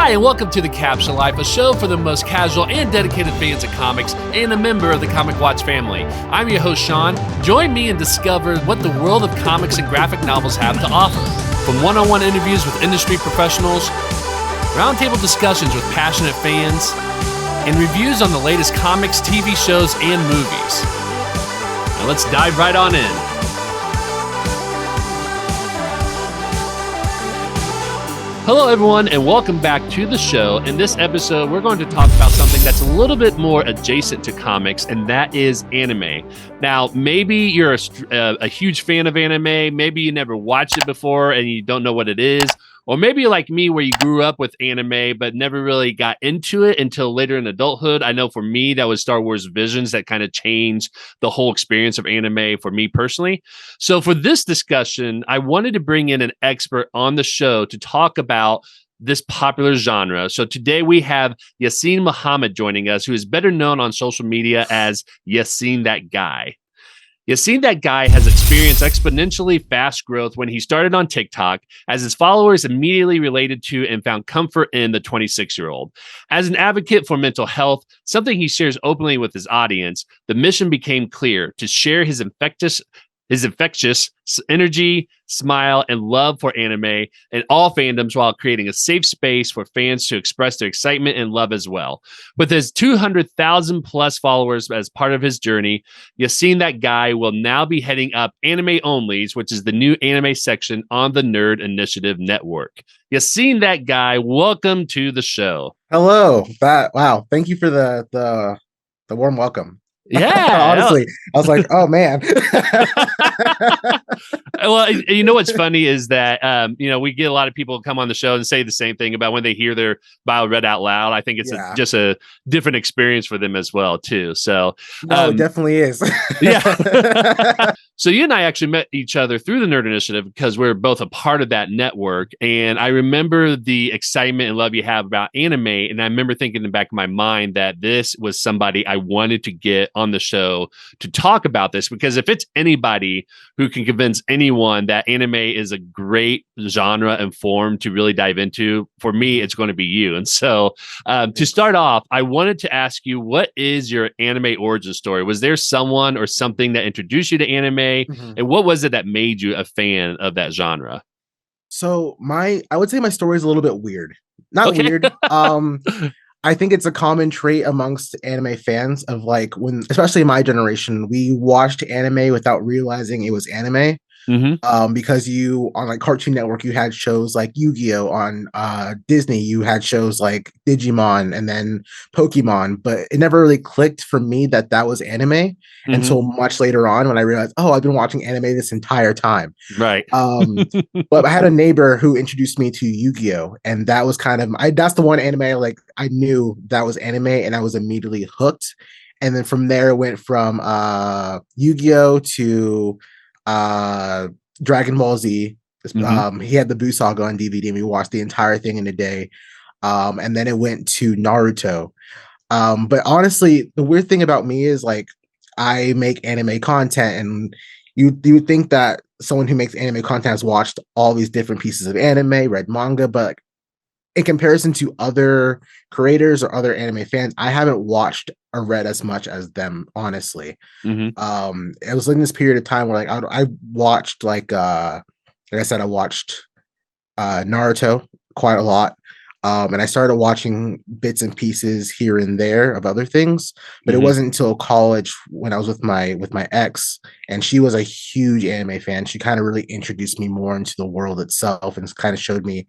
Hi, and welcome to the Captioned Life, a show for the most casual and dedicated fans of comics and a member of the Comic Watch family. I'm your host, Sean. Join me and discover what the world of comics and graphic novels have to offer. From one-on-one interviews with industry professionals, roundtable discussions with passionate fans, and reviews on the latest comics, TV shows, and movies. Now let's dive right on in. Hello, everyone, and welcome back to the show. In this episode, we're going to talk about something that's a little bit more adjacent to comics, and that is anime. Now, maybe you're a huge fan of anime. Maybe you never watched it before and you don't know what it is. Or maybe you're like me, where you grew up with anime but never really got into it until later in adulthood. I know for me, that was Star Wars Visions that kind of changed the whole experience of anime for me personally. So for this discussion, I wanted to bring in an expert on the show to talk about this popular genre. So today we have Yasin Muhammad joining us, who is better known on social media as Yasin That Guy. Yasin That Guy has experienced exponentially fast growth when he started on TikTok, as his followers immediately related to and found comfort in the 26-year-old. As an advocate for mental health, something he shares openly with his audience, the mission became clear: to share his infectious energy, smile, and love for anime and all fandoms, while creating a safe space for fans to express their excitement and love as well. With his 200,000 plus followers as part of his journey, Yasin That Guy will now be heading up Anime Onlies, which is the new Animesection on the Nerd Initiative Network. Yasin That Guy, welcome to the show. Hello. Wow. Thank you for the warm welcome. Yeah. Honestly, I was like, oh man. Well, you know what's funny is that we get a lot of people come on the show and say the same thing about when they hear their bio read out loud. I think it's just a different experience for them as well too. So it definitely is. Yeah. So you and I actually met each other through the Nerd Initiative because we're both a part of that network. And I remember the excitement and love you have about anime. And I remember thinking in the back of my mind that this was somebody I wanted to get on the show to talk about this, because if it's anybody who can convince anyone that anime is a great genre and form to really dive into, for me, it's going to be you. And so to start off, I wanted to ask you, what is your anime origin story? Was there someone or something that introduced you to anime? And what was it that made you a fan of that genre? So I would say my story is a little bit weird. Not weird. I think it's a common trait amongst anime fans of, like, when, especially my generation, we watched anime without realizing it was anime. Because on like Cartoon Network, you had shows like Yu-Gi-Oh! On Disney, you had shows like Digimon and then Pokemon, but it never really clicked for me that was anime until much later on, when I realized, oh, I've been watching anime this entire time. Right. But I had a neighbor who introduced me to Yu-Gi-Oh! And that was kind of, that's the one anime, like, I knew that was anime and I was immediately hooked. And then from there, it went from Yu-Gi-Oh! To Dragon Ball Z. He had the Buu Saga on DVD and we watched the entire thing in a day. And then it went to Naruto. But honestly, the weird thing about me is, like, I make anime content, and you would think that someone who makes anime content has watched all these different pieces of anime, read manga, but, like, in comparison to other creators or other anime fans, I haven't watched or read as much as them, honestly. It was in this period of time where, like, I watched, like I said, I watched Naruto quite a lot. And I started watching bits and pieces here and there of other things, but it wasn't until college, when I was with my ex, and she was a huge anime fan. She kind of really introduced me more into the world itself and kind of showed me,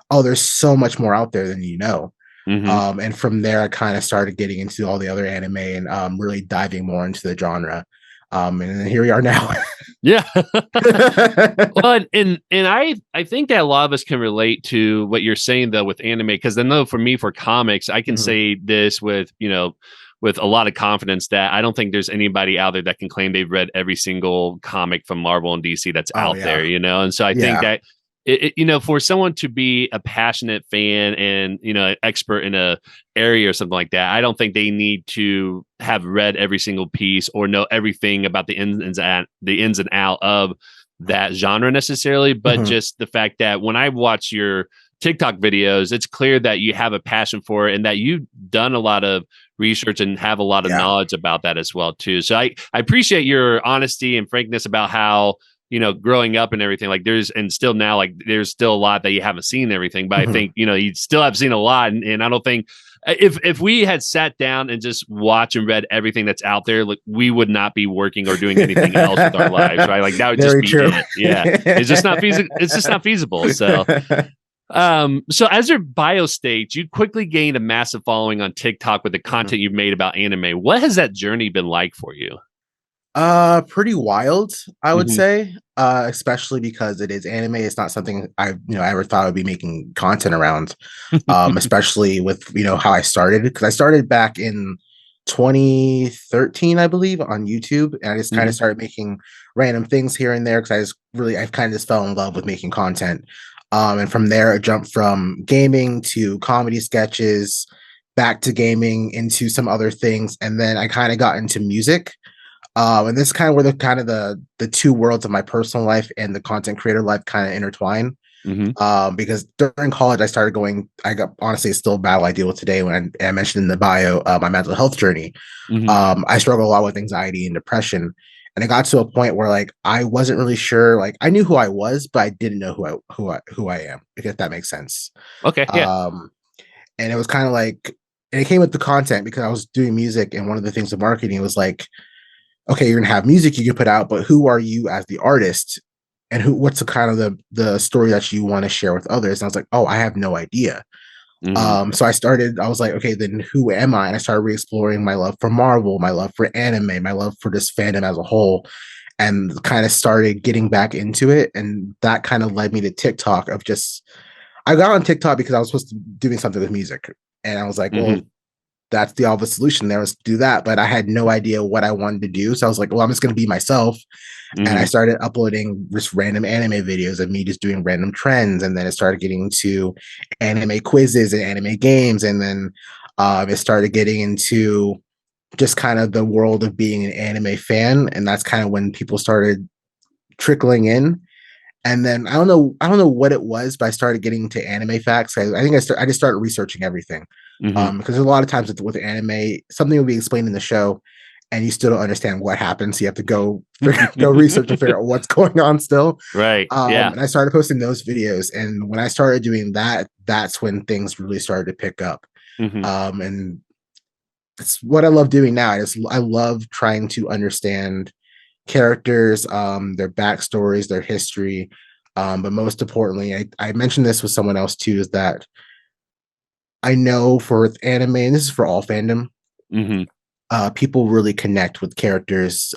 oh, there's so much more out there than you know. And from there, I kind of started getting into all the other anime and really diving more into the genre. And then here we are now. Yeah. Well, and I think that a lot of us can relate to what you're saying, though, with anime, because I know for me, for comics, I can say this with a lot of confidence that I don't think there's anybody out there that can claim they've read every single comic from Marvel and DC that's out there, and so I think that for someone to be a passionate fan and, an expert in a area or something like that, I don't think they need to have read every single piece or know everything about the ins and out of that genre necessarily. But just the fact that when I watch your TikTok videos, it's clear that you have a passion for it and that you've done a lot of research and have a lot of knowledge about that as well too. So I appreciate your honesty and frankness about how, growing up and everything, like there's still now, like there's still a lot that you haven't seen and everything, but I think, you still have seen a lot. And I don't think if we had sat down and just watched and read everything that's out there, like we would not be working or doing anything else with our lives, right? Like that would Very just be true. it. Yeah. It's just not feasible. It's just not feasible. So as your bio states, you quickly gained a massive following on TikTok with the content you've made about anime. What has that journey been like for you? Pretty wild, I would Mhm. say. Especially because it is anime. It's not something I ever thought I would be making content around. Especially with how I started, because I started back in 2013, I believe, on YouTube, and I just kind of Mhm. started making random things here and there because I kind of just fell in love with making content. And from there, it jumped from gaming to comedy sketches, back to gaming into some other things, and then I kind of got into music. And this is kind of where the two worlds of my personal life and the content creator life kind of intertwine. Mhm. Because during college, I got, honestly, it's still a battle I deal with today. When I mentioned in the bio, my mental health journey, Mhm. I struggle a lot with anxiety and depression. And it got to a point where like I wasn't really sure, like I knew who I was, but I didn't know who I am, if that makes sense. Okay. Yeah. Um, and it was kind of like, and it came with the content because I was doing music, and one of the things of marketing was like, okay, you're gonna have music you can put out, but who are you as the artist? And what's the kind of the story that you want to share with others? And I was like, oh, I have no idea. Mhm. So I was like, okay, then who am I? And I started re-exploring my love for Marvel, my love for anime, my love for this fandom as a whole, and kind of started getting back into it. And that kind of led me to TikTok of just, I got on TikTok because I was supposed to be doing something with music. And I was like, well, Mhm. that's the obvious solution there was to do that. But I had no idea what I wanted to do. So I was like, well, I'm just going to be myself. And I Mhm. started uploading just random anime videos of me just doing random trends. And then it started getting into anime quizzes and anime games. And then it started getting into just kind of the world of being an anime fan. And that's kind of when people started trickling in. And then I don't know what it was, but I started getting into anime facts. I think I just started researching everything. Mhm. Because a lot of times with anime, something will be explained in the show, and you still don't understand what happened. So you have to go research and figure out what's going on still. Right. Yeah. And I started posting those videos, and when I started doing that, that's when things really started to pick up. Mhm. And it's what I love doing now. I love trying to understand characters, their backstories, their history. But most importantly, I mentioned this with someone else too, is that I know for anime, and this is for all fandom, Mhm. people really connect with characters,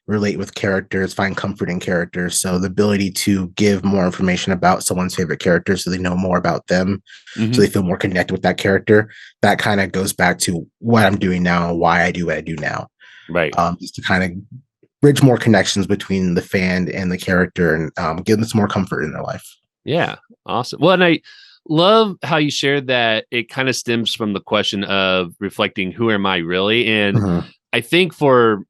relate with characters, find comfort in characters. So the ability to give more information about someone's favorite character so they know more about them, so Mhm. they feel more connected with that character, that kind of goes back to what I'm doing now and why I do what I do now. Right. Just to kind of bridge more connections between the fan and the character, and give them some more comfort in their life. Yeah. Awesome. Well, and I love how you shared that it kind of stems from the question of reflecting who am I really? And Mhm. I think for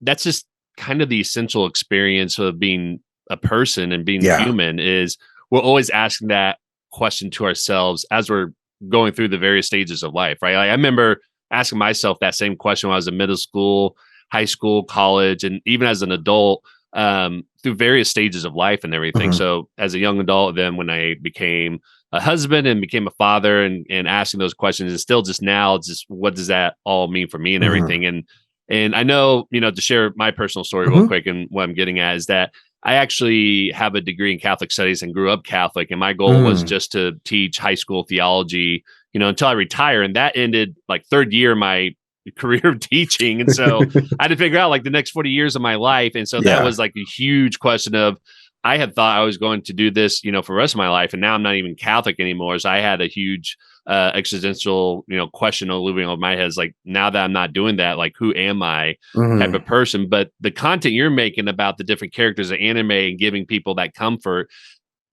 that's just kind of the essential experience of being a person and being Yeah. human is we're always asking that question to ourselves as we're going through the various stages of life, right? Like I remember asking myself that same question when I was in middle school, high school, college, and even as an adult, through various stages of life and everything. Mhm. So as a young adult, then when I became a husband and became a father and asking those questions is still just now, just what does that all mean for me and Mhm. everything? And I know, to share my personal story real Mhm. quick, and what I'm getting at is that I actually have a degree in Catholic studies and grew up Catholic. And my goal was Mm. just to teach high school theology, until I retire. And that ended like third year of my career of teaching. And so I had to figure out like the next 40 years of my life. And so that Yeah. was like a huge question of, I had thought I was going to do this, for the rest of my life. And now I'm not even Catholic anymore. So I had a huge existential, question looming over my head is like, now that I'm not doing that, like, who am I type Mhm. of person? But the content you're making about the different characters of anime and giving people that comfort,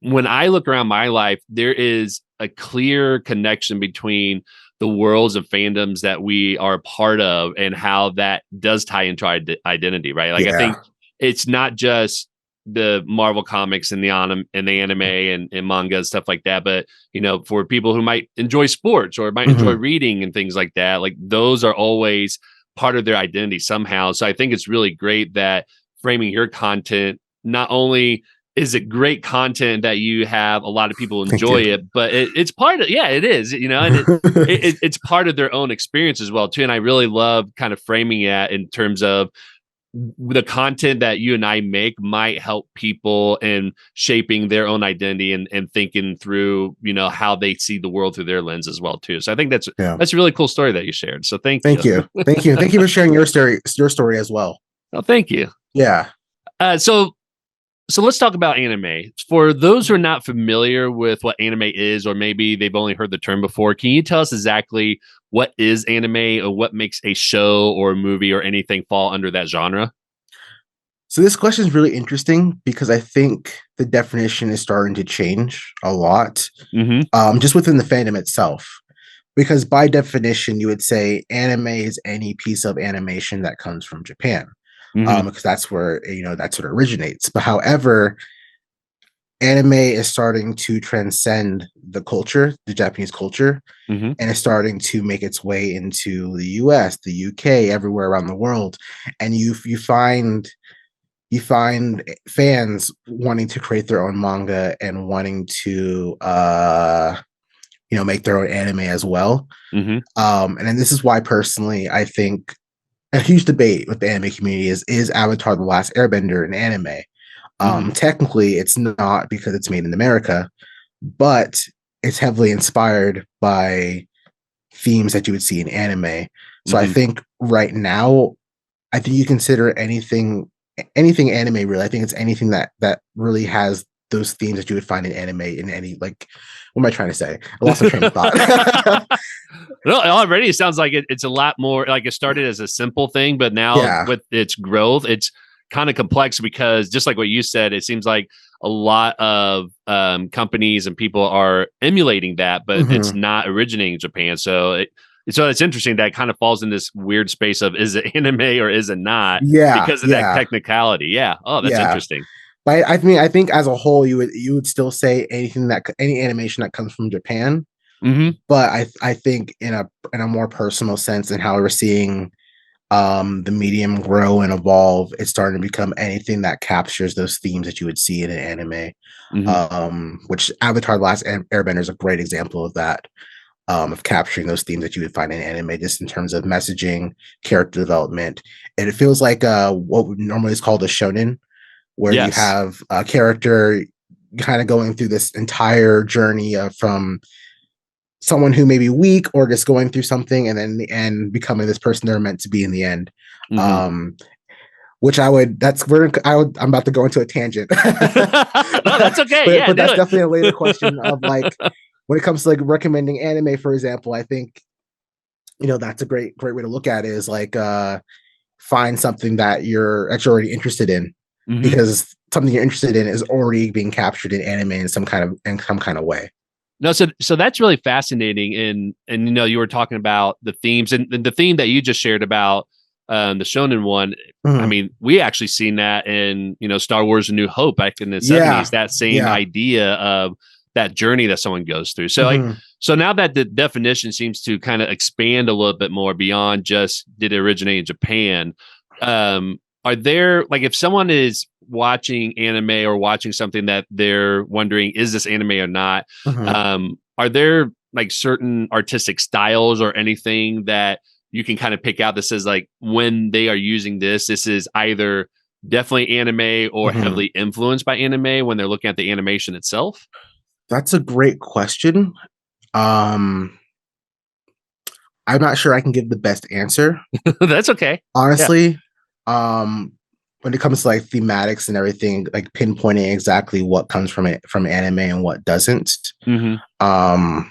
when I look around my life, there is a clear connection between the worlds of fandoms that we are a part of and how that does tie into our identity, right? Like, I Yeah. think it's not just the Marvel comics and the anime and manga and stuff like that. But for people who might enjoy sports or might enjoy reading and things like that, like those are always part of their identity somehow. So I think it's really great that framing your content, not only is it great content that you have a lot of people enjoy it, but it's part of, it is, and it's part of their own experience as well too. And I really love kind of framing it in terms of the content that you and I make might help people in shaping their own identity and thinking through, how they see the world through their lens as well too. So I think that's a really cool story that you shared. So thank you. Thank you for sharing your story as well. Oh, thank you. Yeah. So let's talk about anime. For those who are not familiar with what anime is, or maybe they've only heard the term before, can you tell us exactly what is anime or what makes a show or a movie or anything fall under that genre? So this question is really interesting because I think the definition is starting to change a lot, just within the fandom itself. Because by definition, you would say anime is any piece of animation that comes from Japan. Because that's where that's what originates. But however, anime is starting to transcend the culture, the Japanese culture, and it's starting to make its way into the US, the UK, everywhere around the world. And you find fans wanting to create their own manga and wanting to make their own anime as well. And then this is why personally I think a huge debate with the anime community is Avatar: The Last Airbender an anime? Technically, it's not because it's made in America, but it's heavily inspired by themes that you would see in anime. So I think right now, I think you consider anything anime really. I think it's anything that really has those themes that you would find in anime in any, like, what am I trying to say? I lost my train of thought. No, already it sounds like it's a lot more like it started as a simple thing, but now with its growth, it's kind of complex because just like what you said, it seems like a lot of companies and people are emulating that, but it's not originating in Japan. So it's interesting that it kind of falls in this weird space of is it anime or is it not? Because of that technicality. Yeah. Oh, that's interesting. But I mean, I think as a whole, you would still say any animation that comes from Japan. But I think in a more personal sense and how we're seeing the medium grow and evolve, it's starting to become anything that captures those themes that you would see in an anime. Which Avatar: The Last Airbender is a great example of that. Of capturing those themes that you would find in anime, just in terms of messaging, character development. And it feels like what normally is called a shonen, where you have a character kind of going through this entire journey from someone who may be weak or just going through something, and then in the end becoming this person they're meant to be in the end. Which I'm about to go into a tangent. No, that's okay. But that's definitely a later question of like, when it comes to like recommending anime, for example, I think, that's a great way to look at it, is like, find something that you're actually already interested in, because something you're interested in is already being captured in anime in some kind of way. No, so that's really fascinating. And you were talking about the themes and the theme that you just shared about the shonen one. I mean, we actually seen that in Star Wars: A New Hope back in the 70s. That same idea of that journey that someone goes through. So so now that the definition seems to kind of expand a little bit more beyond just did it originate in Japan, are there, like, if someone is watching anime or watching something that they're wondering, is this anime or not? Are there like certain artistic styles or anything that you can kind of pick out that says like, when they are using this is either definitely anime or heavily influenced by anime when they're looking at the animation itself? That's a great question. I'm not sure I can give the best answer. That's okay. Honestly, when it comes to like thematics and everything, like pinpointing exactly what comes from anime and what doesn't. I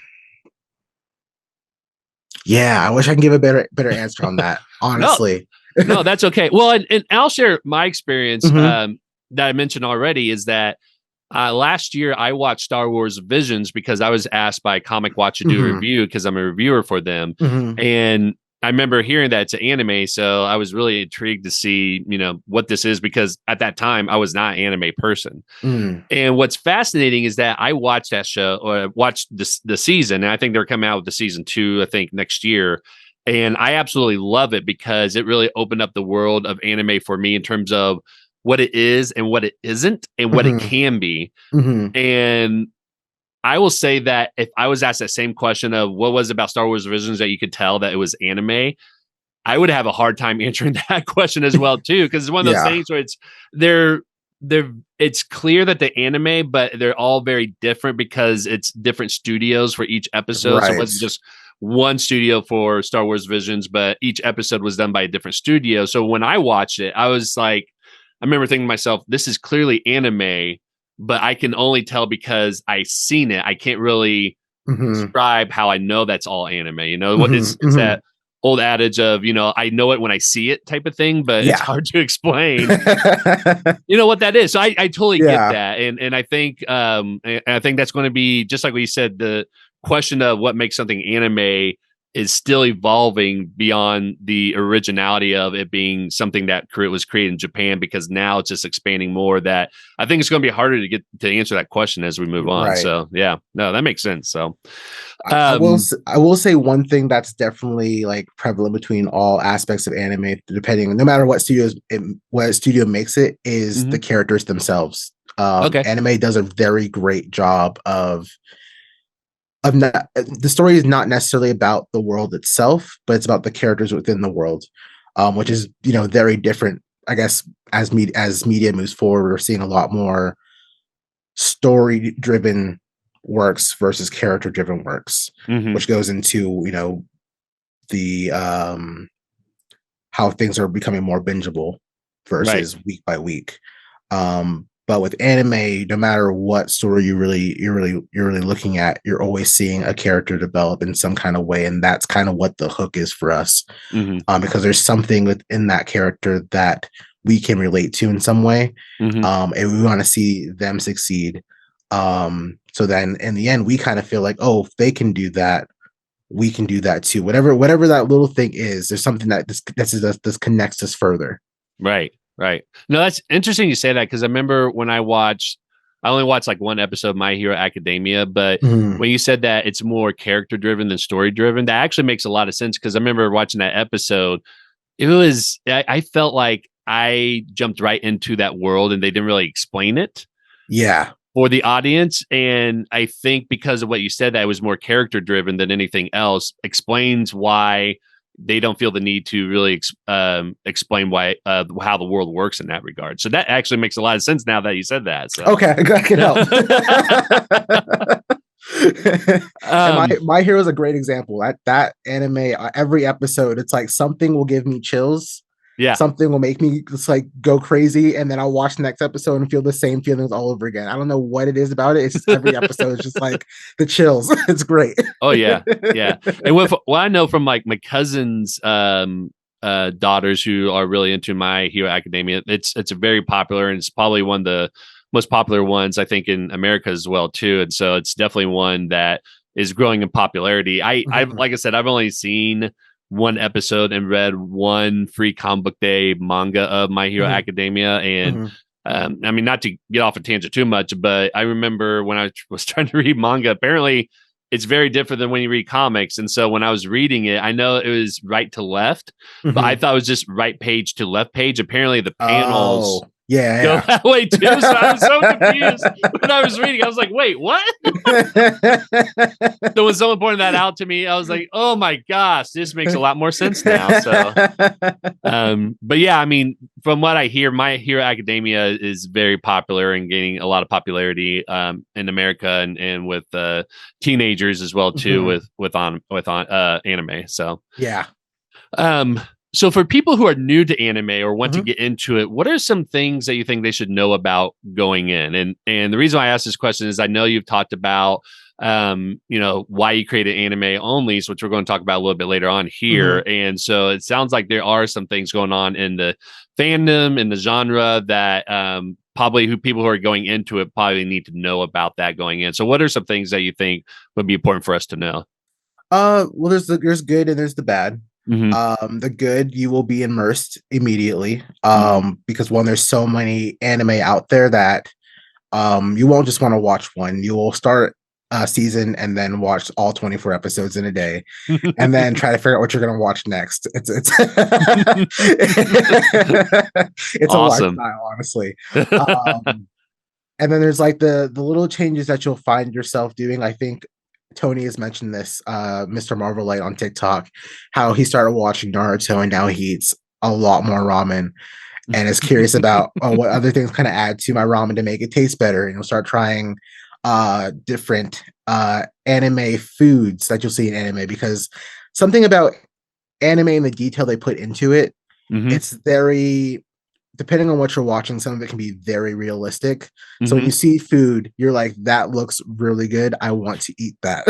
wish I can give a better answer on that. Honestly, no, that's okay. Well, and I'll share my experience that I mentioned already is that last year I watched Star Wars Visions because I was asked by Comic Watch to do a review because I'm a reviewer for them. And I remember hearing that it's an anime, so I was really intrigued to see, what this is because at that time I was not an anime person. Mm. And what's fascinating is that I watched that show or watched the season, and I think they're coming out with the season 2, I think next year. And I absolutely love it because it really opened up the world of anime for me in terms of what it is and what it isn't and what it Mm-hmm. can be. Mm-hmm. And I will say that if I was asked that same question of what was it about Star Wars Visions that you could tell that it was anime, I would have a hard time answering that question as well too, because it's one of those Yeah. things where they're it's clear that the anime, but they're all very different because it's different studios for each episode. So it Right. wasn't just one studio for Star Wars Visions, but each episode was done by a different studio. So when I watched it, I was like, I remember thinking to myself, this is clearly anime, but I can only tell because I seen it. I can't really Mm-hmm. describe how I know that's all anime. What Mm-hmm. it's Mm-hmm. that old adage of, I know it when I see it type of thing, but it's Yeah. hard to explain, what that is. So I totally get Yeah. that. And I think that's going to be just like we said, the question of what makes something anime is still evolving beyond the originality of it being something that was created in Japan, because now it's just expanding more that I think it's going to be harder to get to answer that question as we move on. Right. So yeah, no, that makes sense. So, I will say one thing that's definitely like prevalent between all aspects of anime, depending no matter what studio makes it, is the mhm. characters themselves. Okay. Anime does a very great job of not, the story is not necessarily about the world itself, but it's about the characters within the world, which is very different. I guess as media moves forward, we're seeing a lot more story driven works versus character driven works, Hmm. which goes into the how things are becoming more bingeable Right. versus week by week. But with anime, no matter what story you're really looking at, you're always seeing a character develop in some kind of way, and that's kind of what the hook is for us. Hmm. Because there's something within that character that we can relate to in some way, Hmm. and we want to see them succeed. So then in the end, we kind of feel like, oh, if they can do that, we can do that too. Whatever that little thing is, there's something that this connects us further. Right. Right. No, that's interesting you say that because I remember when I only watched like one episode of My Hero Academia, but Mhm. when you said that it's more character driven than story driven, that actually makes a lot of sense because I remember watching that episode. I felt like I jumped right into that world and they didn't really explain it Yeah. for the audience. And I think because of what you said, that it was more character driven than anything else, explains why they don't feel the need to really explain why how the world works in that regard. So that actually makes a lot of sense now that you said that. So Okay, I can help. And my um, my hero is a great example. That anime, every episode, it's like something will give me chills, yeah. something will make me just like go crazy, and then I'll watch the next episode and feel the same feelings all over again. I don't know what it is about it. It's just every episode is just like the chills. It's great. Oh yeah, yeah. And what I know from like my cousins' daughters who are really into My Hero Academia, it's very popular and it's probably one of the most popular ones I think in America as well too. And so it's definitely one that is growing in popularity. I've Mhm. like I said, I've only seen one episode and read one free comic book day manga of My Hero Mhm. Academia, and Mhm. I mean, not to get off a tangent too much, but I remember when I was trying to read manga, apparently it's very different than when you read comics. And so when I was reading it, I know it was right to left, but I Mhm. thought it was just right page to left page. Apparently the panels Oh, yeah, go yeah. that way too. So I was so confused when I was reading. I was like, wait, what? So when someone pointed that out to me, I was like, oh my gosh, this makes a lot more sense now. So but yeah, I mean, from what I hear, My Hero Academia is very popular and gaining a lot of popularity in America and with teenagers as well too Mhm. with anime. So Yeah. um, so for people who are new to anime or want to Mhm. get into it, what are some things that you think they should know about going in? And the reason why I asked this question is I know you've talked about why you created Anime Onlies, which we're going to talk about a little bit later on here. Mhm. And so it sounds like there are some things going on in the fandom in the genre that probably who people who are going into it probably need to know about that going in. So what are some things that you think would be important for us to know? Well, there's good and there's the bad. Hmm. The good, you will be immersed immediately. Hmm. Because one, there's so many anime out there that you won't just want to watch one. You will start a season and then watch all 24 episodes in a day, and then try to figure out what you're going to watch next. It's it's a Awesome. lifestyle, honestly. Um, and then there's like the little changes that you'll find yourself doing. I think Tony has mentioned this, Mr. Marvelite on TikTok, how he started watching Naruto and now he eats a lot more ramen and is curious about what other things kind of add to my ramen to make it taste better. And you'll start trying different anime foods that you'll see in anime, because something about anime and the detail they put into it, Hmm. it's very, depending on what you're watching, some of it can be very realistic. So when Hmm. you see food, you're like, that looks really good. I want to eat that.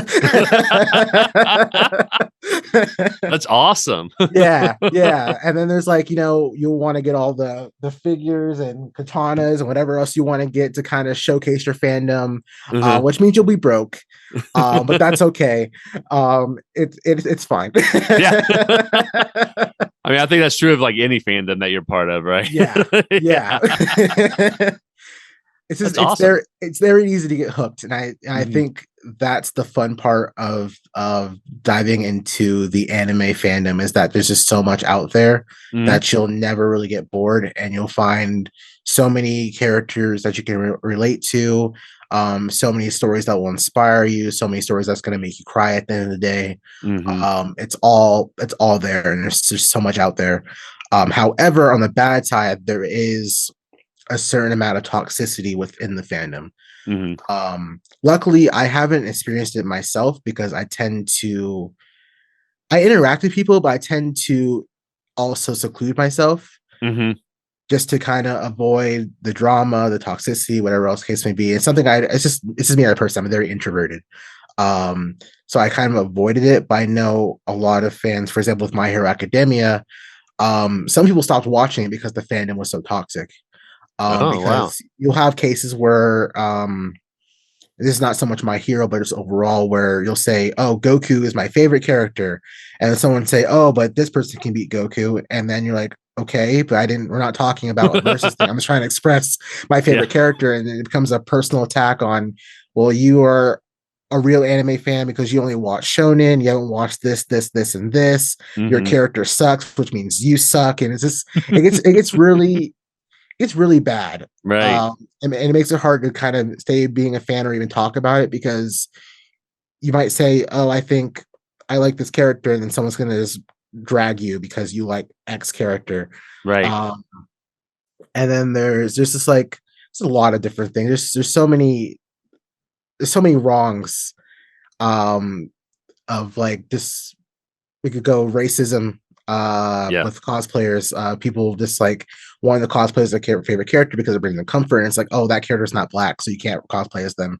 That's awesome. Yeah, yeah. And then there's like, you'll want to get all the figures and katanas and whatever else you want to get to kind of showcase your fandom, Uh-huh. which means you'll be broke. But that's okay. It's fine. Yeah. I mean, I think that's true of like any fandom that you're part of, right? Yeah, yeah. Yeah. It's That's just awesome. it's very easy to get hooked, and I Hmm. think that's the fun part of diving into the anime fandom, is that there's just so much out there Hmm. that you'll never really get bored, and you'll find so many characters that you can relate to, so many stories that will inspire you, so many stories that's going to make you cry at the end of the day. Hmm. It's all there, and there's just so much out there. However, on the bad side, there is a certain amount of toxicity within the fandom. Hmm. Luckily, I haven't experienced it myself, because I interact with people, but I tend to also seclude myself Hmm. just to kind of avoid the drama, the toxicity, whatever else case may be. It's something it's just me as a person. I'm very introverted. Um, so I kind of avoided it, but I know a lot of fans, for example, with My Hero Academia, some people stopped watching it because the fandom was so toxic. Oh, wow. Because you'll have cases where this is not so much My Hero, but it's overall, where you'll say, "Oh, Goku is my favorite character," and then someone say, "Oh, but this person can beat Goku," and then you're like, "Okay, but I didn't. We're not talking about a versus thing. I'm just trying to express my Yeah. favorite character," and then it becomes a personal attack on, well, you are a real anime fan because you only watch shonen, you haven't watched this, and this. Your Hmm. character sucks, which means you suck, and it gets really bad. Right. And it makes it hard to kind of stay being a fan or even talk about it, because you might say, "Oh, I think I like this character," and then someone's going to just drag you because you like X character. Right. Um, and then there's just like there's a lot of different things. There's so many wrongs. Um, of like this, we could go racism Yeah. with cosplayers, people just like wanting to cosplay as their favorite character because it brings them comfort, and it's like, oh, that character's not black, so you can't cosplay as them.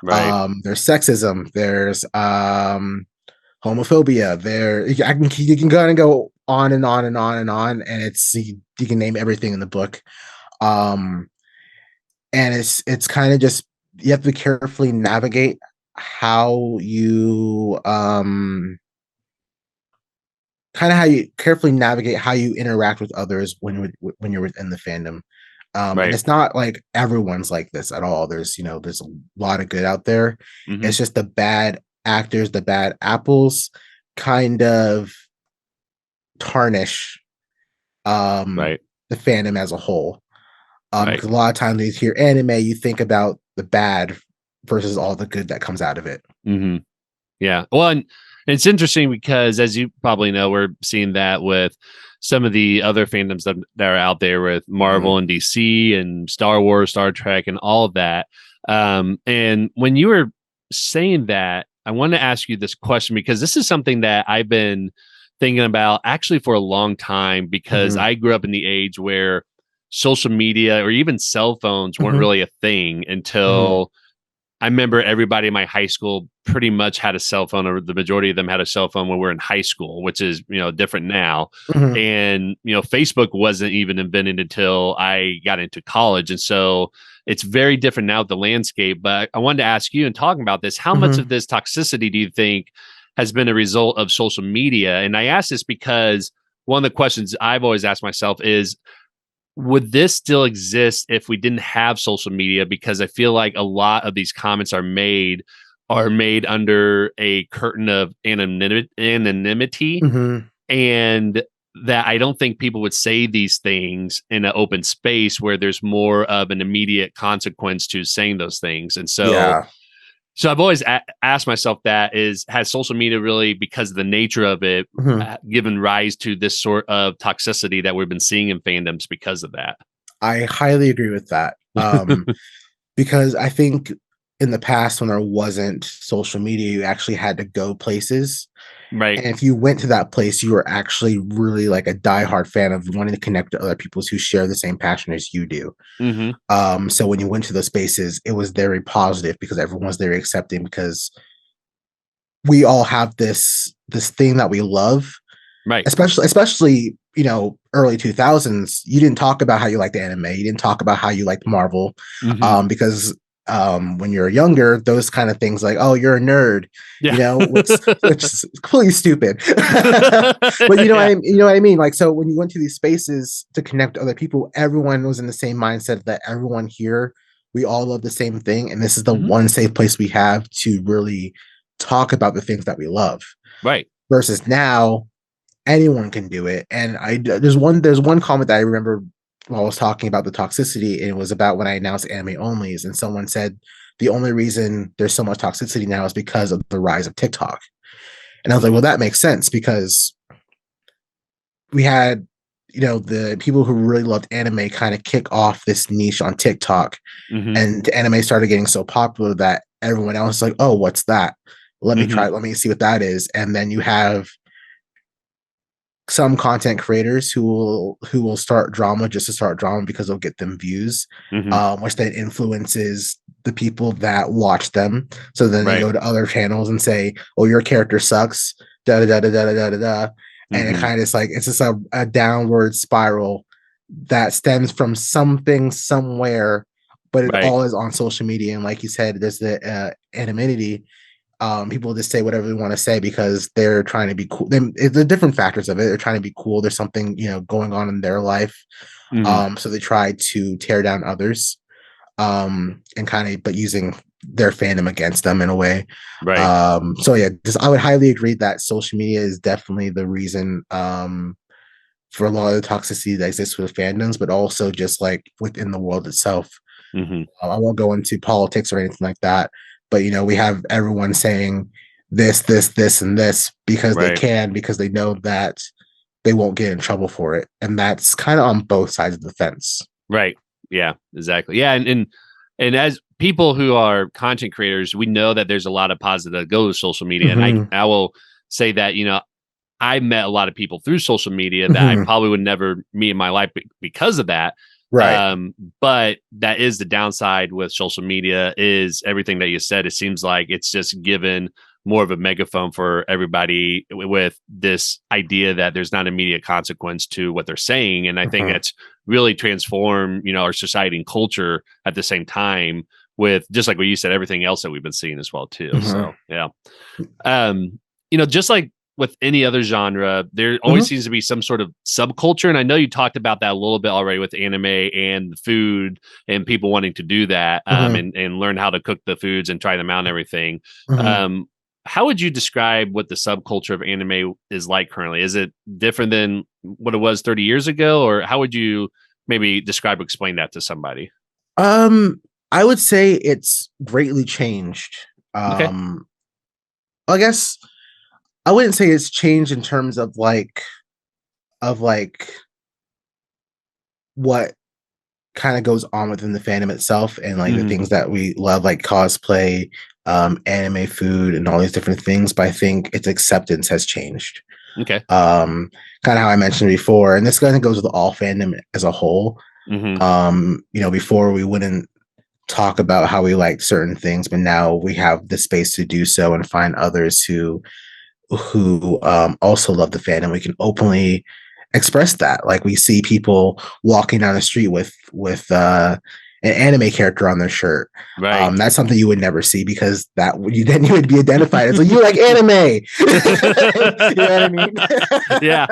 Right. There's sexism, there's homophobia, you can go and go on and on and on and on, and you can name everything in the book. um and it's kind of just, you have to carefully navigate how you how you carefully navigate how you interact with others when you're within the fandom. And Right. it's not like everyone's like this at all. There's a lot of good out there. Hmm. It's just the bad actors, the bad apples, kind of tarnish um Right. the fandom as a whole. Right. Because a lot of times when you hear anime, you think about the bad versus all the good that comes out of it. Hmm. Yeah. Well, and it's interesting because, as you probably know, we're seeing that with some of the other fandoms that are out there with Mhm. Marvel and DC and Star Wars, Star Trek, and all of that. And when you were saying that, I want to ask you this question, because this is something that I've been thinking about actually for a long time, because Mhm. I grew up in the age where social media or even cell phones weren't Mhm. really a thing Mhm. until I remember everybody in my high school pretty much had a cell phone, or the majority of them had a cell phone when we were in high school, which is, different now. Mhm. And, Facebook wasn't even invented until I got into college. And so it's very different now, the landscape. But I wanted to ask you, and talking about this, how much Mhm. of this toxicity do you think has been a result of social media. And I ask this because one of the questions I've always asked myself is, would this still exist if we didn't have social media? Because I feel like a lot of these comments are made under a curtain of anonymity, Mm-hmm. and that I don't think people would say these things in an open space where there's more of an immediate consequence to saying those things. And Yeah. so I've always asked myself, that is, has social media really, because of the nature of it, Mm-hmm. given rise to this sort of toxicity that we've been seeing in fandoms because of that? I highly agree with that. Because I think in the past, when there wasn't social media, you actually had to go places. Right. And if you went to that place, you were actually really like a diehard fan of wanting to connect to other people who share the same passion as you do. Mm-hmm. So when you went to those spaces, it was very positive because everyone's very accepting, because we all have this thing that we love, Right. especially early 2000s. You didn't talk about how you liked anime, you didn't talk about how you liked Marvel, Mm-hmm. because when you're younger, those kind of things like, oh, you're a nerd, Yeah. which is completely stupid. But Yeah. you know what I mean, like, so when you went to these spaces to connect to other people, everyone was in the same mindset that everyone here, we all love the same thing, and this is the Mm-hmm. one safe place we have to really talk about the things that we love. Right. Versus now, anyone can do it. And there's one comment that I remember while I was talking about the toxicity, and it was about when I announced Anime Onlies, and someone said the only reason there's so much toxicity now is because of the rise of TikTok. And I was like, Mm-hmm. well, that makes sense, because we had the people who really loved anime kind of kick off this niche on TikTok, Mm-hmm. and anime started getting so popular that everyone else is like, oh, what's that? Let me Mm-hmm. try, let me see what that is. And then you have some content creators who will start drama just to start drama because they'll get them views, Mm-hmm. which then influences the people that watch them. So then they Right. go to other channels and say, "Oh, your character sucks." Da da da da da da da da. And it Mm-hmm. kind of is like it's just a downward spiral that stems from something somewhere, but it Right. all is on social media. And like you said, there's the anonymity. People just say whatever they want to say because they're trying to be cool. The different factors of it. They're trying to be cool. There's something going on in their life. Mm-hmm. So they try to tear down others, and kind of but using their fandom against them in a way. Right. So yeah, I would highly agree that social media is definitely the reason for a lot of the toxicity that exists with fandoms, but also just like within the world itself. Mm-hmm. I won't go into politics or anything like that, but we have everyone saying this, and this because they Right. can, because they know that they won't get in trouble for it, and that's kind of on both sides of the fence. Right. Yeah, exactly. Yeah. And as people who are content creators, we know that there's a lot of positive that go with social media. And Hmm. I will say that, I met a lot of people through social media that I Hmm. probably would never meet in my life because of that. Right. But that is the downside with social media, is everything that you said. It seems like it's just given more of a megaphone for everybody with this idea that there's not immediate consequence to what they're saying. And I think Hmm. that's really transformed, our society and culture at the same time, with just like what you said, everything else that we've been seeing as well too. Hmm. So yeah. Just like with any other genre, there always Hmm. seems to be some sort of subculture. And I know you talked about that a little bit already with anime and food and people wanting to do that, Hmm. and learn how to cook the foods and try them out and everything. Hmm. Um, how would you describe what the subculture of anime is like currently? Is it different than what it was 30 years ago? Or how would you maybe describe or explain that to somebody? um I would say it's greatly changed. Okay. I guess I wouldn't say it's changed in terms of like what kind of goes on within the fandom itself, and like the Hmm. things that we love, like cosplay, anime, food, and all these different things. But I think its acceptance has changed. Okay. um Kind of how I mentioned before, and this kind of goes with all fandom as a whole. Hmm. Before we wouldn't talk about how we liked certain things, but now we have the space to do so and find others who also love the fandom. We can openly express that. Like we see people walking down the street with an anime character on their shirt. Right. That's something you would never see because then you would be identified as like, you like anime. You know what I mean? Yeah.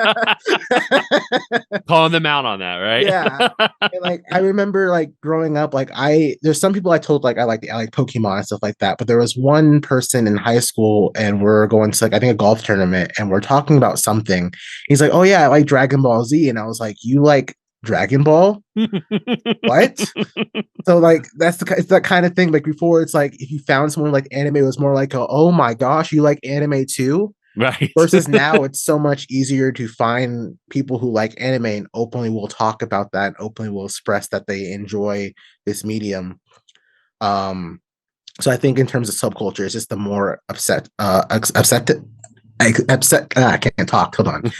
Calling them out on that, right? Yeah. And like I remember like growing up, like there's some people I told like I like Pokemon and stuff like that, but there was one person in high school and we're going to like I think a golf tournament and we're talking about something. He's like, "Oh yeah, I like Dragon Ball Z," and I was like, "You like Dragon Ball? What?" So like it's that kind of thing. Like before, it's like if you found someone like anime, it was more like, "Oh my gosh, you like anime too?" Right. Versus now, it's so much easier to find people who like anime and openly will talk about that, and openly will express that they enjoy this medium. So I think in terms of subculture, it's just the more accepted. I can't talk. Hold on.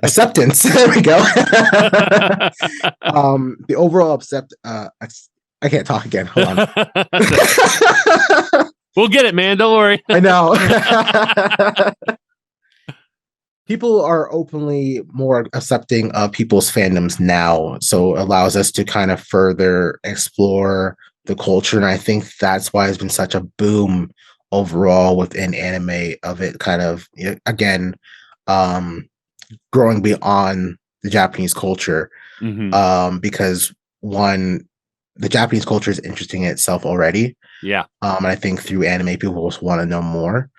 Acceptance. There we go. The overall I can't talk again. Hold on. We'll get it, man. Don't worry. I know. People are openly more accepting of people's fandoms now, so it allows us to kind of further explore the culture, and I think that's why it's been such a boom overall within anime of it kind of again growing beyond the Japanese culture. Because one, the Japanese culture is interesting in itself already. Yeah. And I think through anime people just want to know more.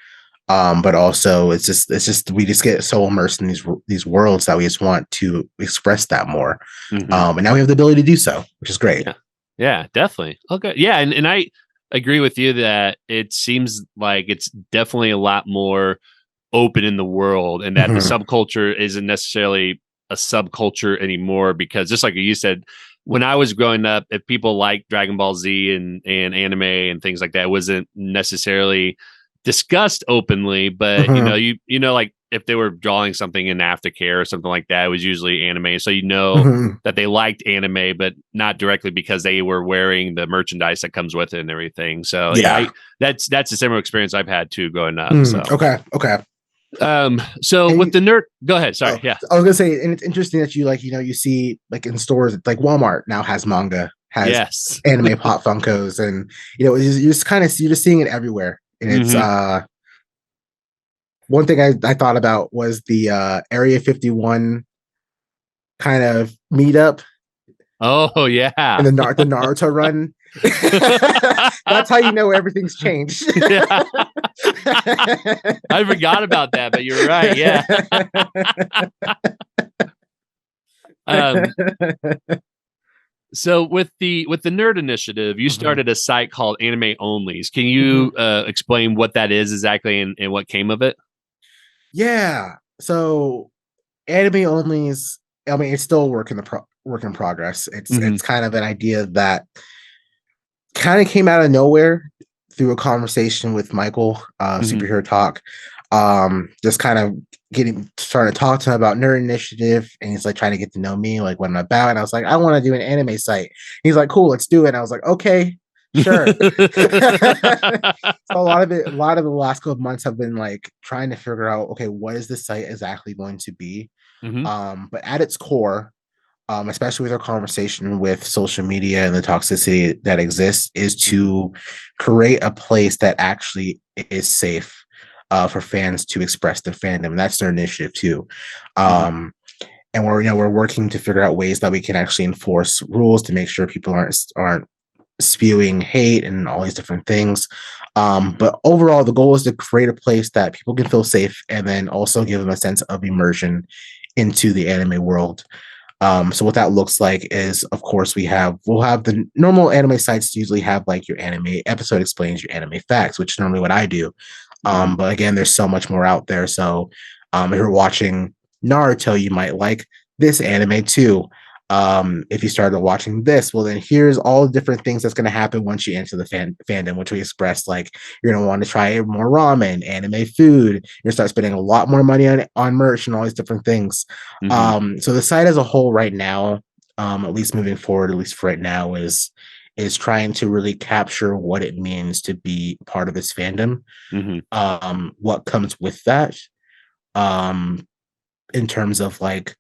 But also it's just we just get so immersed in these worlds that we just want to express that more. And now we have the ability to do so, which is great. Yeah, definitely. Okay. Yeah, and I agree with you that it seems like it's definitely a lot more open in the world, and that the subculture isn't necessarily a subculture anymore, because just like you said, when I was growing up, if people like Dragon Ball Z and anime and things like that, it wasn't necessarily discussed openly, but you know, like if they were drawing something in aftercare or something like that, it was usually anime. So that they liked anime, but not directly because they were wearing the merchandise that comes with it and everything. So that's a similar experience I've had too growing up. So Okay. So And with the nerd, go ahead. Sorry. Yeah. I was gonna say, and it's interesting that you like, you see like in stores, like Walmart now has manga, has anime pop Funkos, and you're just seeing it everywhere. And it's one thing I thought about was the Area 51 kind of meetup. Oh yeah. And the Naruto run. That's how you know everything's changed. Yeah. I forgot about that, but you're right. Yeah. So with the Nerd Initiative, you started a site called Anime Onlies. Can you explain what that is exactly and what came of it? Yeah. So Anime Onlies, I mean, it's still work in progress. It's kind of an idea that kind of came out of nowhere through a conversation with Michael, Superhero Talk. Just kind of starting to talk to him about Nerd Initiative, and he's like trying to get to know me, like what I'm about. And I was like, I want to do an anime site. He's like, cool, let's do it. And I was like, okay, sure. So a lot of the last couple of months have been like trying to figure out, okay, what is the site exactly going to be? But at its core, especially with our conversation with social media and the toxicity that exists, is to create a place that actually is safe for fans to express their fandom. And that's their initiative too. And we're working to figure out ways that we can actually enforce rules to make sure people aren't spewing hate and all these different things. But overall, the goal is to create a place that people can feel safe and then also give them a sense of immersion into the anime world. So what that looks like is, of course, we'll have the normal anime sites usually have like your anime episode explains, your anime facts, which is normally what I do. But again, there's so much more out there. So if you're watching Naruto, you might like this anime too. If you started watching this, well, then here's all the different things that's going to happen once you enter the fandom, which we expressed, like you're going to want to try more ramen, anime food. You're going to start spending a lot more money on merch and all these different things. So the site as a whole right now, at least moving forward, at least for right now, is trying to really capture what it means to be part of this fandom, what comes with that, in terms of like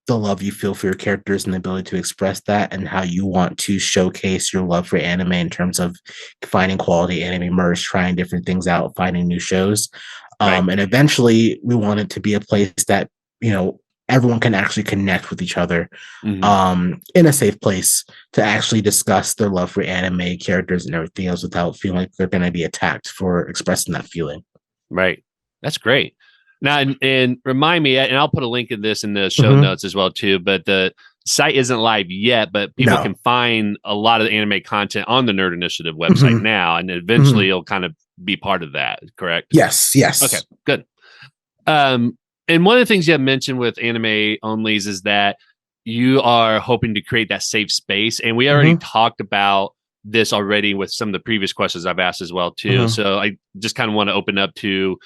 the love you feel for your characters and the ability to express that, and how you want to showcase your love for anime in terms of finding quality anime merch, trying different things out, finding new shows. Right. And eventually we want it to be a place that, everyone can actually connect with each other in a safe place to actually discuss their love for anime characters and everything else without feeling like they're going to be attacked for expressing that feeling. Right. That's great. Now, and remind me, and I'll put a link in the show notes as well too, but the site isn't live yet, but people can find a lot of the anime content on the Nerd Initiative website now, and eventually it'll kind of be part of that, correct? Yes. Okay, good. And one of the things you have mentioned with Anime Onlies is that you are hoping to create that safe space. And we already talked about this already with some of the previous questions I've asked as well, too. So I just kind of want to open up to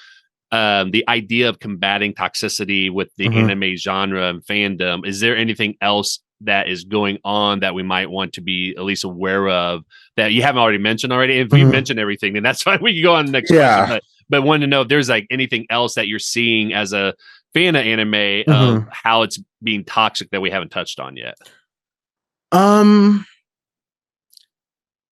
the idea of combating toxicity with the anime genre and fandom. Is there anything else that is going on that we might want to be at least aware of that you haven't already mentioned already? If you mentioned everything, then that's fine. We can go on to the next question. But wanted to know if there's like anything else that you're seeing as a fan of anime of how it's being toxic that we haven't touched on yet.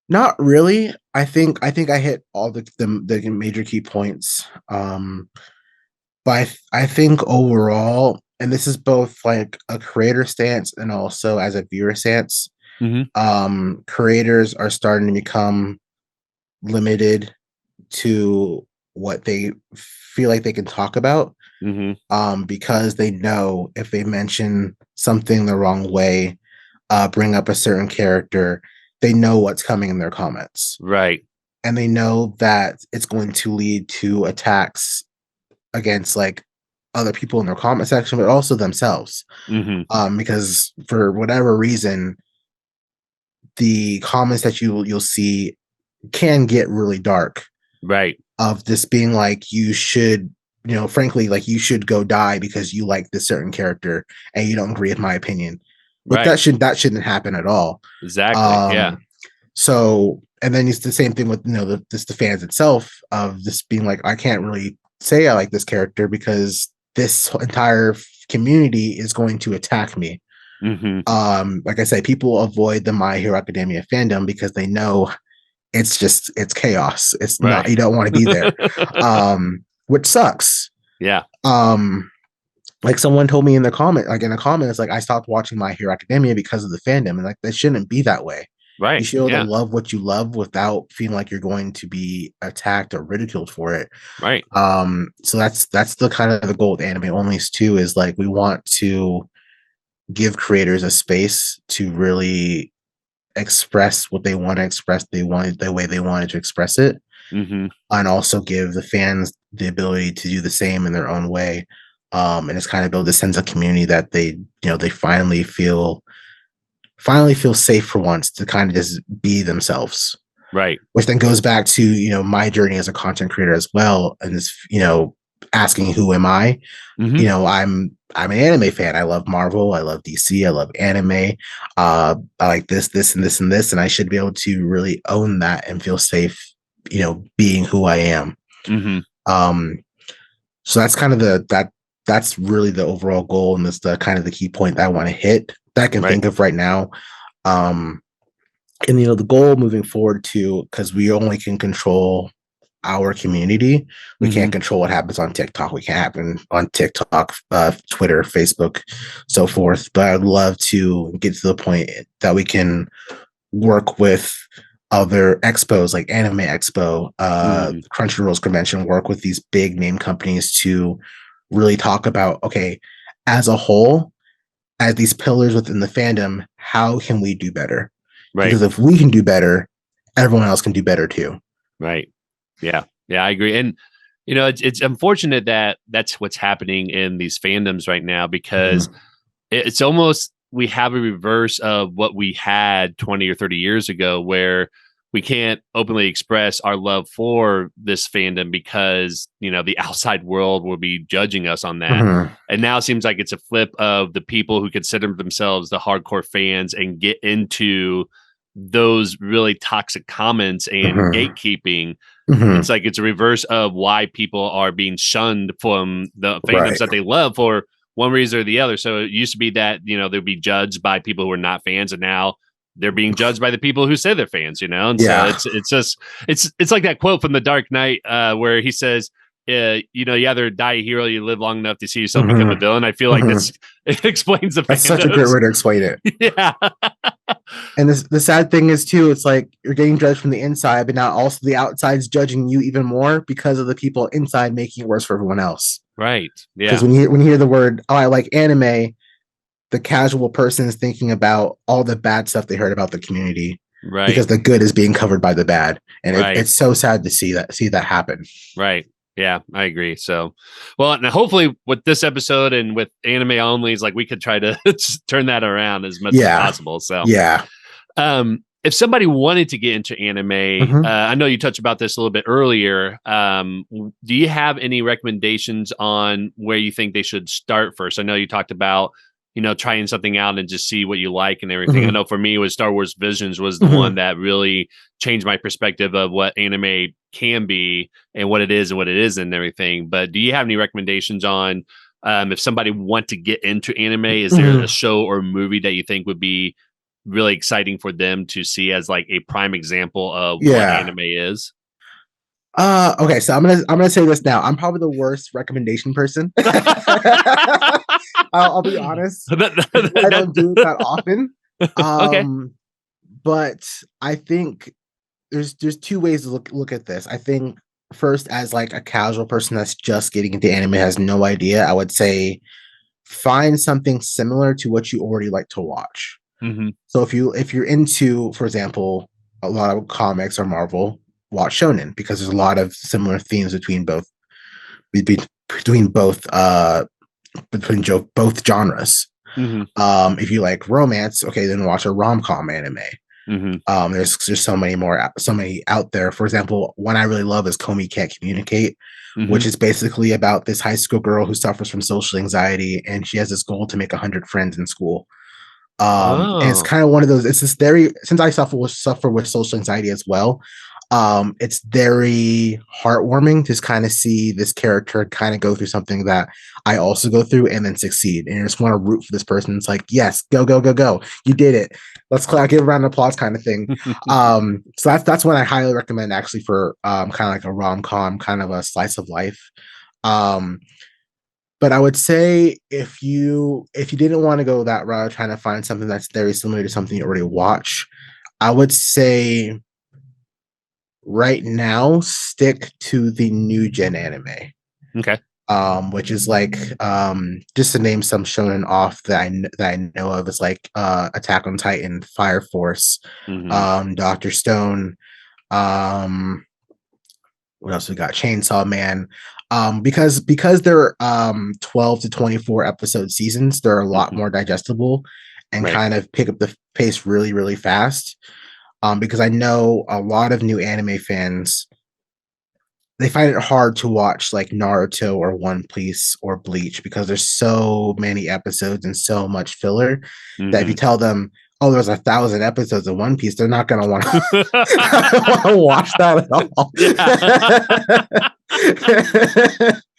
Not really. I think I hit all the major key points. But I think overall, and this is both like a creator stance and also as a viewer stance, creators are starting to become limited to what they feel like they can talk about, because they know if they mention something the wrong way, bring up a certain character, they know what's coming in their comments. Right. And they know that it's going to lead to attacks against like other people in their comment section, but also themselves. Because for whatever reason, the comments that you'll see can get really dark. Right. Of this being like, you should, frankly, like you should go die because you like this certain character and you don't agree with my opinion. But that shouldn't happen at all. Exactly. Yeah. So, and then it's the same thing with, the fans itself of this being like, I can't really say I like this character because this entire community is going to attack me. Like I said, people avoid the My Hero Academia fandom because they know it's chaos. It's not, you don't want to be there. Which sucks. Yeah. Like someone told me in a comment, it's like, I stopped watching My Hero Academia because of the fandom. And like, that shouldn't be that way. Right. You should be able to love what you love without feeling like you're going to be attacked or ridiculed for it. Right. So that's the kind of the goal with Anime Onlys too, is like, we want to give creators a space to really express what they want to express, the way they wanted to express it, and also give the fans the ability to do the same in their own way. And it's kind of build a sense of community that they finally feel safe for once to kind of just be themselves. Right. Which then goes back to, my journey as a content creator as well. And this, asking who am I? I'm an anime fan. I love Marvel. I love DC. I love anime. I like this, and this, and this. And I should be able to really own that and feel safe, being who I am. So that's kind of that's really the overall goal. And that's the kind of the key point that I want to hit that I can think of right now. And the goal moving forward too, because we only can control our community. We can't control what happens on TikTok. We can't happen on TikTok, Twitter, Facebook, so forth. But I'd love to get to the point that we can work with other expos like Anime Expo, Crunchyroll's convention, work with these big name companies to really talk about, okay, as a whole, as these pillars within the fandom, how can we do better? Right. Because if we can do better, everyone else can do better too. Right. Yeah. Yeah, I agree. And, it's unfortunate that that's what's happening in these fandoms right now, because it's almost, we have a reverse of what we had 20 or 30 years ago, where we can't openly express our love for this fandom because, the outside world will be judging us on that. And now it seems like it's a flip of the people who consider themselves the hardcore fans and get into those really toxic comments and gatekeeping. It's like, it's a reverse of why people are being shunned from the fandoms that they love for one reason or the other. So it used to be that, they'd be judged by people who are not fans, and now they're being judged by the people who say they're fans, And so Yeah. it's like that quote from The Dark Knight, where he says, you either die a hero, or you live long enough to see yourself become a villain. I feel like this it explains the That's such a great fandoms. way to explain it. Yeah. And the sad thing is too, it's like you're getting judged from the inside, but now also the outside's judging you even more because of the people inside making it worse for everyone else. Right. Yeah. Because when you hear the word, oh, I like anime, the casual person is thinking about all the bad stuff they heard about the community. Right. Because the good is being covered by the bad. And right. It's so sad to see that happen. Right. Yeah, I agree. So, well, and hopefully with this episode and with Anime Onlies, like we could try to turn that around as much as possible. So, yeah. If somebody wanted to get into anime, I know you touched about this a little bit earlier. Do you have any recommendations on where you think they should start first? I know you talked about, trying something out and just see what you like and everything. I know for me, was Star Wars Visions was the one that really changed my perspective of what anime can be and what it is and what it isn't and everything. But do you have any recommendations on if somebody want to get into anime, is there a show or movie that you think would be really exciting for them to see as like a prime example of what anime is? Okay, so I'm gonna say this now. I'm probably the worst recommendation person. I'll be honest. I don't do it that often. Okay. But I think there's two ways to look at this. I think first, as like a casual person that's just getting into anime, has no idea, I would say find something similar to what you already like to watch. So if you're into, for example, a lot of comics or Marvel, watch shonen, because there's a lot of similar themes between both genres. If you like romance, okay, then watch a rom-com anime. There's so many out there. For example, one I really love is Komi Can't Communicate, which is basically about this high school girl who suffers from social anxiety, and she has this goal to make 100 friends in school. And it's kind of one of those, it's this very, since I suffer with social anxiety as well, it's very heartwarming to kind of see this character kind of go through something that I also go through and then succeed. And you just want to root for this person. It's like, yes, go, go, go, go. You did it. Let's give a round of applause kind of thing. So that's one I highly recommend actually for kind of like a rom-com, kind of a slice of life. But I would say if you didn't want to go that route, trying to find something that's very similar to something you already watch, I would say right now stick to the new gen anime. Okay. Which is like just to name some shonen off that I know of, is like Attack on Titan, Fire Force, Dr. Stone, what else we got? Chainsaw Man. Because they're 12 to 24 episode seasons, they're a lot more digestible and kind of pick up the pace really, really fast. Because I know a lot of new anime fans, they find it hard to watch like Naruto or One Piece or Bleach because there's so many episodes and so much filler that if you tell them, oh, there's 1,000 episodes of One Piece, they're not going to want to watch that at all.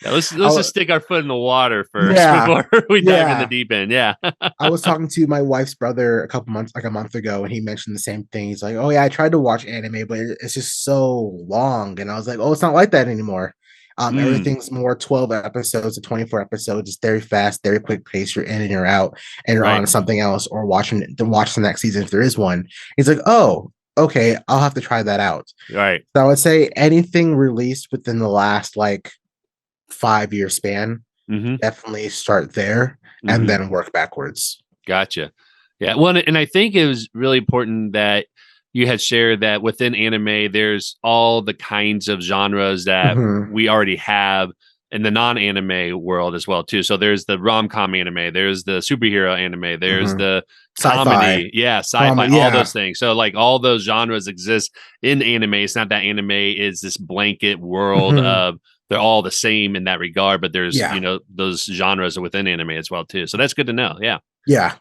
Let's just stick our foot in the water first before we dive in the deep end. Yeah. I was talking to my wife's brother a month ago, and he mentioned the same thing. He's like, oh yeah, I tried to watch anime, but it's just so long. And I was like, oh, it's not like that anymore. Everything's more 12 episodes to 24 episodes. It's very fast, very quick pace. You're in and you're out, and you're on to something else, or watch the next season if there is one. He's like, oh, okay, I'll have to try that out. Right. So I would say anything released within the last like 5-year span, definitely start there and then work backwards. Gotcha. Yeah. Well, and I think it was really important that you had shared that within anime, there's all the kinds of genres that we already have in the non-anime world as well too. So there's the rom-com anime, there's the superhero anime, there's the comedy, sci-fi, all those things. So like all those genres exist in anime. It's not that anime is this blanket world of they're all the same in that regard, but there's those genres within anime as well too. So that's good to know. Yeah. Yeah.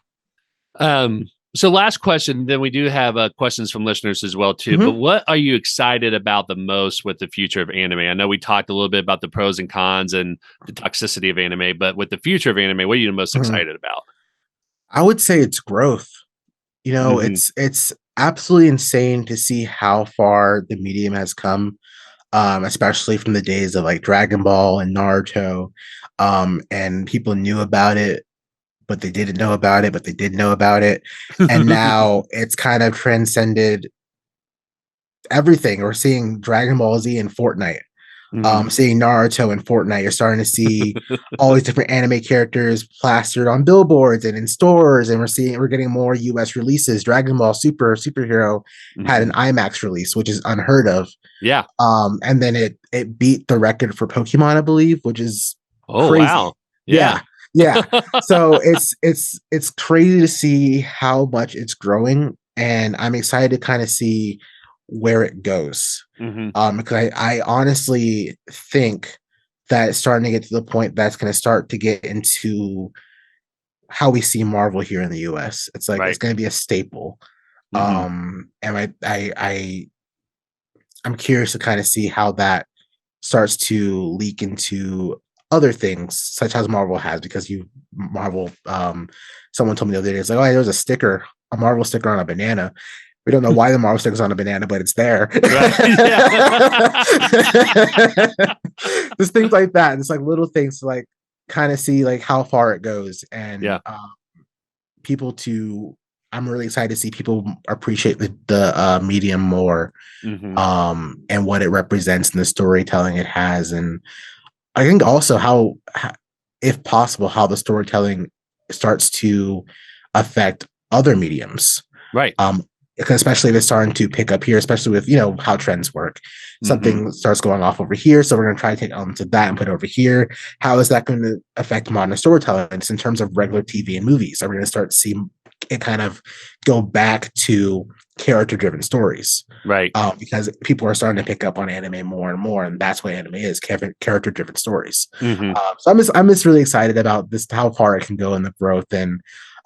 So last question, then we do have questions from listeners as well too. But Mhm. what are you excited about the most with the future of anime? I know we talked a little bit about the pros and cons and the toxicity of anime, but with the future of anime, what are you the most Mhm. excited about? I would say it's growth. Hmm. It's absolutely insane to see how far the medium has come, especially from the days of like Dragon Ball and Naruto, and people knew about it, but they didn't know about it, but they did know about it, and now it's kind of transcended everything. We're seeing Dragon Ball Z in Fortnite. Hmm. Seeing Naruto and Fortnite, you're starting to see all these different anime characters plastered on billboards and in stores, and we're getting more US releases. Dragon Ball Superhero had an Hmm. IMAX release, which is unheard of. Yeah. And then it beat the record for Pokemon, I believe, which is Oh crazy. wow. Yeah. Yeah, yeah. So it's crazy to see how much it's growing, and I'm excited to kind of see where it goes. Hmm. Because I honestly think that it's starting to get to the point that's going to start to get into how we see Marvel here in the US. It's like it's Right. going to be a staple. Hmm. And I'm curious to kind of see how that starts to leak into other things, such as Marvel has, because Marvel, someone told me the other day, it's like, oh, there's a Marvel sticker on a banana. We don't know why the Marvel sticker's on a banana, but it's there. Right. Yeah. There's things like that. And it's like little things to like kind of see like how far it goes. And Yeah. people to I'm really excited to see people appreciate the medium more, Hmm. and what it represents and the storytelling it has. And I think also if possible, how the storytelling starts to affect other mediums. Right. Um, because especially if it's starting to pick up here, especially with how trends work. Hmm. Something starts going off over here, so we're going to try to take elements of that and put it over here. How is that going to affect modern storytelling just in terms of regular TV and movies? Are we going to start to see it kind of go back to character-driven stories? Right. Because people are starting to pick up on anime more and more, and that's what anime is: character-driven stories. Hmm. So I'm just really excited about this, how far it can go in the growth, and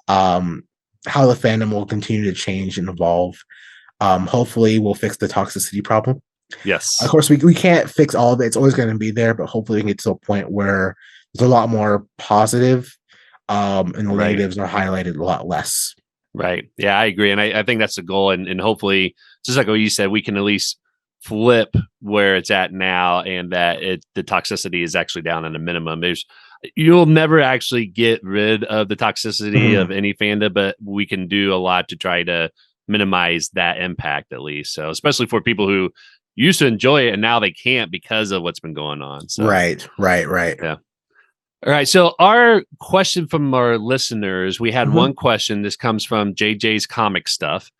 um, how the fandom will continue to change and evolve. Hopefully, we'll fix the toxicity problem. Of Yes. course, we can't fix all of it; it's always going to be there. But hopefully, we can get to a point where there's a lot more positive, and the Right. negatives are highlighted a lot less. Right. Yeah, I agree. And I think that's the goal. And hopefully, just like what you said, we can at least flip where it's at now and that the toxicity is actually down at a minimum. You'll never actually get rid of the toxicity Mhm. of any fandom, but we can do a lot to try to minimize that impact at least. So especially for people who used to enjoy it and now they can't because of what's been going on. So Right, right, right. yeah. All right. So our question from our listeners, we had Mhm. one question. This comes from JJ's Comic Stuff.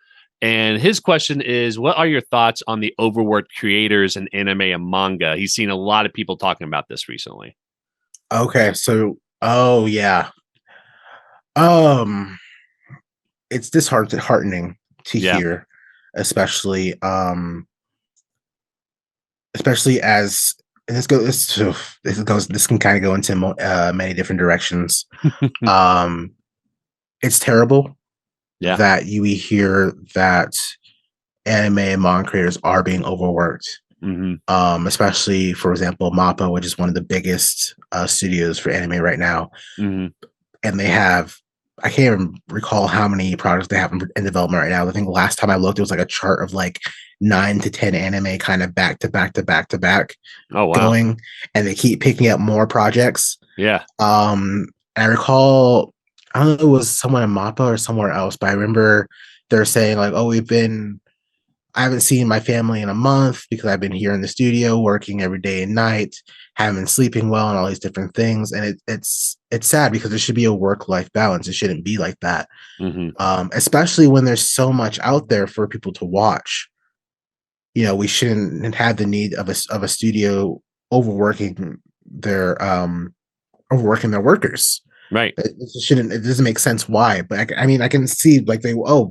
And his question is, what are your thoughts on the overworked creators in anime and manga? He's seen a lot of people talking about this recently. Okay, so oh yeah, um, it's disheartening to Yeah. hear, especially especially as and this can kind of go into many different directions. Um, it's terrible Yeah. that you hear that anime and manga creators are being overworked. Hmm. Especially for example, Mappa, which is one of the biggest studios for anime right now, Hmm. and they have I can't even recall how many projects they have in development right now. I think last time I looked, it was like a chart of like 9 to 10 anime kind of back to back to back to back Oh, wow. going, and they keep picking up more projects. Yeah. I recall, I don't know if it was someone in Mappa or somewhere else, but I remember they're saying like, "Oh, I haven't seen my family in a month because I've been here in the studio working every day and night, haven't been sleeping well, and all these different things." And it's sad because there should be a work life balance. It shouldn't be like that, Hmm. especially when there's so much out there for people to watch. We shouldn't have the need of a studio overworking their um overworking their workers. Right. It shouldn't. It doesn't make sense why. But I mean, I can see like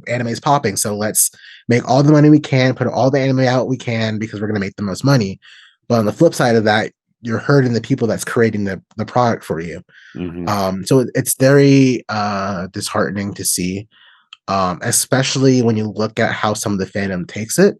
anime's popping, so let's make all the money we can, put all the anime out we can because we're gonna make the most money. But on the flip side of that, you're hurting the people that's creating the product for you. Hmm. So it's very disheartening to see. especially when you look at how some of the fandom takes it.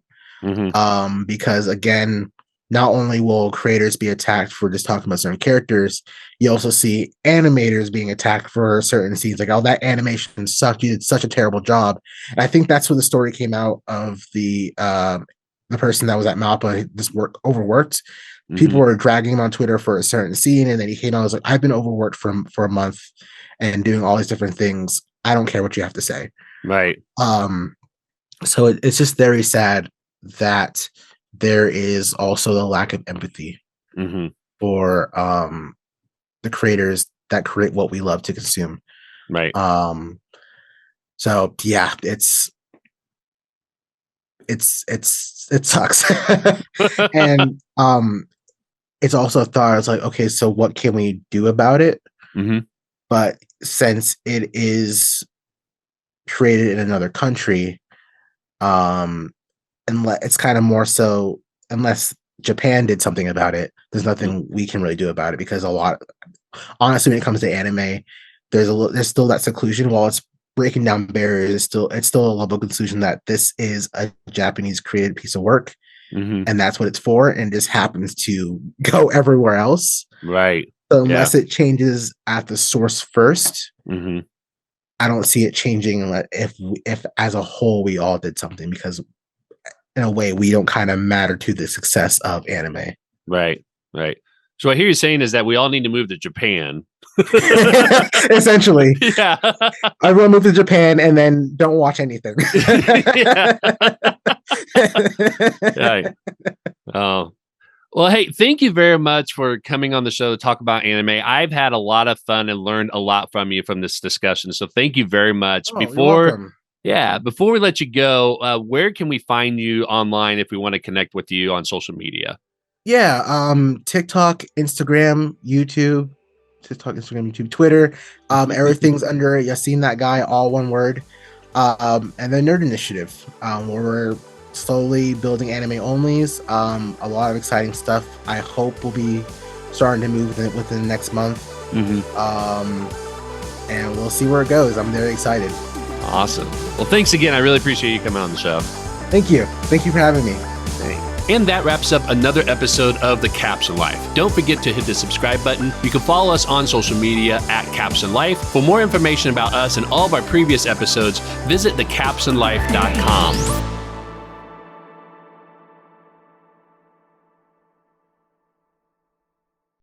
Because again, not only will creators be attacked for just talking about certain characters, you also see animators being attacked for certain scenes. Like, oh, that animation sucked. You did such a terrible job. And I think that's where the story came out of the person that was at Malpa, this work overworked. People were dragging him on Twitter for a certain scene, and then he came out and was like, I've been overworked for a month and doing all these different things. I don't care what you have to say. Right. So it's just very sad that there is also the lack of empathy for the creators that create what we love to consume. Right. So yeah, it sucks. And it's also a thought. It's like, okay, so what can we do about it? But since it is created in another country, and it's kind of more so, unless Japan did something about it, there's nothing we can really do about it, because honestly, when it comes to anime, there's still that seclusion. While it's breaking down barriers, it's still a level of conclusion that this is a Japanese created piece of work, and that's what it's for, and it just happens to go everywhere else. Right. So unless it changes at the source first, I don't see it changing if as a whole we all did something, because in a way we don't kind of matter to the success of anime. Right. So what I hear you saying is that we all need to move to Japan. Essentially. Yeah. Everyone move to Japan and then don't watch anything. Right. Oh. Well, hey, thank you very much for coming on the show to talk about anime. I've had a lot of fun and learned a lot from you from this discussion. So thank you very much. You're welcome. Before we let you go, where can we find you online if we want to connect with you on social media? Yeah, TikTok, Instagram, YouTube, Twitter. Everything's under Yasin That Guy, all one word. And the Nerd Initiative, where we're slowly building Anime Onlies. A lot of exciting stuff. I hope we'll be starting to move within the next month. And we'll see where it goes. I'm very excited. Awesome. Well, thanks again. I really appreciate you coming on the show. Thank you. Thank you for having me. And that wraps up another episode of The Captioned Life. Don't forget to hit the subscribe button. You can follow us on social media at Captioned Life. For more information about us and all of our previous episodes, visit thecaptionedlife.com.